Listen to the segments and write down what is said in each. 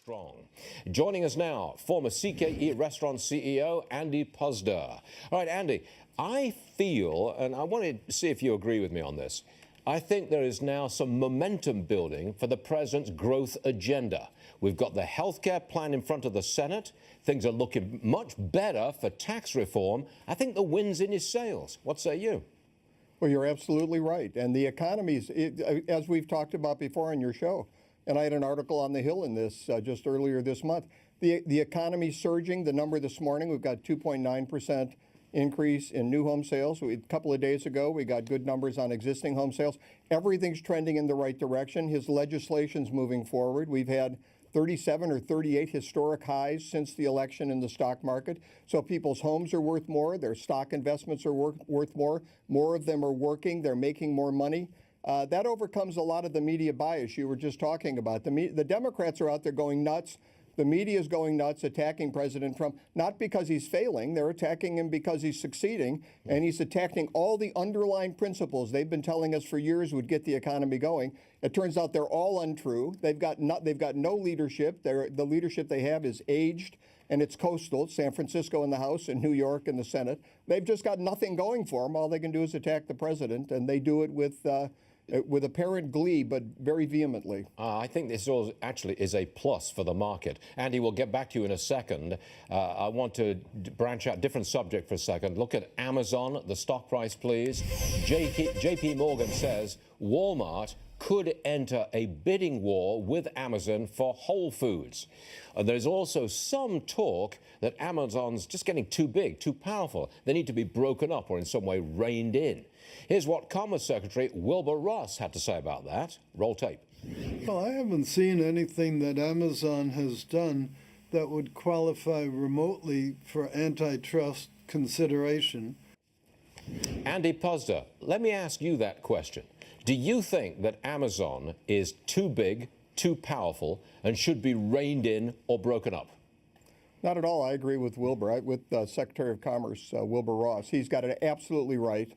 strong. Joining us now, former CKE restaurant CEO Andy Puzder. All right, Andy, I feel, and I want to see if you agree with me on this, I think there is now some momentum building for the president's growth agenda. We've got the healthcare plan in front of the Senate. Things are looking much better for tax reform. I think the wind's in his sails. What say you? Well, you're absolutely right. And the economy's, as we've talked about before on your show, and I had an article on the Hill in this just earlier this month, the economy's surging. The number this morning, we've got 2.9% increase in new home sales. A couple of days ago, we got good numbers on existing home sales. Everything's trending in the right direction. His legislation's moving forward. We've had 37 or 38 historic highs since the election in the stock market. So people's homes are worth more. Their stock investments are worth more. More of them are working. They're making more money. That overcomes a lot of the media bias you were just talking about. The Democrats are out there going nuts. The media is going nuts, attacking President Trump, not because he's failing. They're attacking him because he's succeeding, and he's attacking all the underlying principles they've been telling us for years would get the economy going. It turns out they're all untrue. They've got no leadership. The leadership they have is aged, and it's coastal. San Francisco in the House and New York in the Senate. They've just got nothing going for them. All they can do is attack the president, and they do it with apparent glee, but very vehemently. I think this all actually is a plus for the market. Andy, we'll get back to you in a second. I want to branch out, different subject for a second. Look at Amazon, the stock price, please. JP Morgan says Walmart could enter a bidding war with Amazon for Whole Foods. There's also some talk that Amazon's just getting too big, too powerful. They need to be broken up or in some way reined in. Here's what Commerce Secretary Wilbur Ross had to say about that. Roll tape. Well, I haven't seen anything that Amazon has done that would qualify remotely for antitrust consideration. Andy Puzder, let me ask you that question. Do you think that Amazon is too big, too powerful, and should be reined in or broken up? Not at all. I agree with Wilbur, with Secretary of Commerce Wilbur Ross. He's got it absolutely right.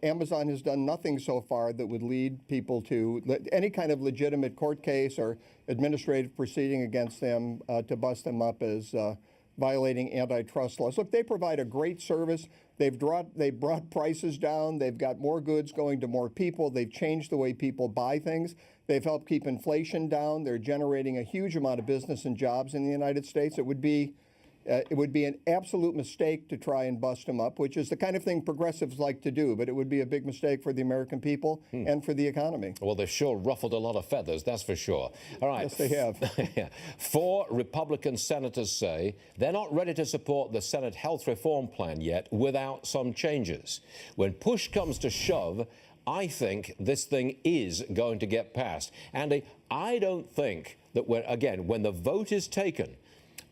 Amazon has done nothing so far that would lead people to any kind of legitimate court case or administrative proceeding against them to bust them up as violating antitrust laws. Look, they provide a great service. They've brought prices down. They've got more goods going to more people. They've changed the way people buy things. They've helped keep inflation down. They're generating a huge amount of business and jobs in the United States. It would be an absolute mistake to try and bust them up, which is the kind of thing progressives like to do, but it would be a big mistake for the American people and for the economy. Well, they've sure ruffled a lot of feathers, that's for sure. All right. Yes, they have. 4 Republican senators say they're not ready to support the Senate health reform plan yet without some changes. When push comes to shove, I think this thing is going to get passed. Andy, I don't think that when the vote is taken,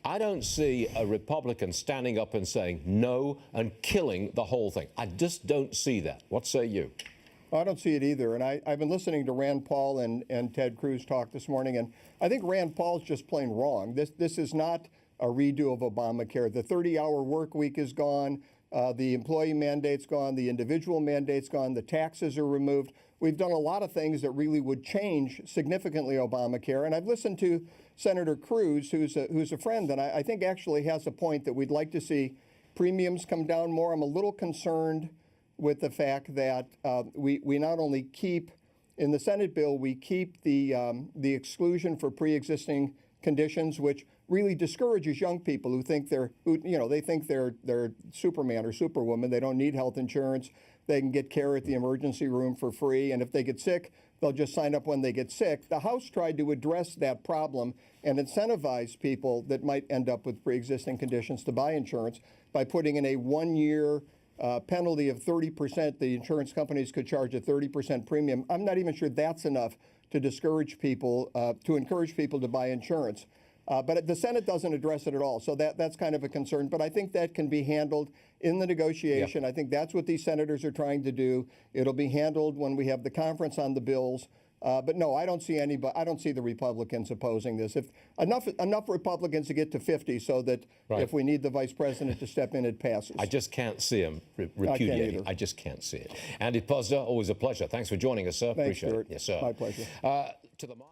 I don't see a Republican standing up and saying no and killing the whole thing. I just don't see that. What say you? I don't see it either. And I've been listening to Rand Paul and Ted Cruz talk this morning, and I think Rand Paul's just plain wrong. This is not a redo of Obamacare. The 30-hour work week is gone. The employee mandate's gone. The individual mandate's gone. The taxes are removed. We've done a lot of things that really would change significantly Obamacare. And I've listened to Senator Cruz, who's a friend, and I think actually has a point that we'd like to see premiums come down more. I'm a little concerned with the fact that we not only keep, in the Senate bill, we keep the exclusion for pre-existing conditions, which really discourages young people who think they're Superman or Superwoman. They don't need health insurance. They can get care at the emergency room for free, and if they get sick, they'll just sign up when they get sick. The House tried to address that problem and incentivize people that might end up with pre-existing conditions to buy insurance by putting in a 1-year penalty of 30%. The insurance companies could charge a 30% premium. I'm not even sure that's enough to discourage people, to encourage people to buy insurance. But the Senate doesn't address it at all, so that's kind of a concern. But I think that can be handled in the negotiation. Yep. I think that's what these senators are trying to do. It'll be handled when we have the conference on the bills. But no, I don't see the Republicans opposing this. If enough Republicans to get to 50, so that if we need the vice president to step in, it passes. I just can't see him repudiating. I just can't see it. Andy Puzder, always a pleasure. Thanks for joining us, sir. Thanks, Appreciate Stuart. it. Yes, sir. My pleasure. To the market.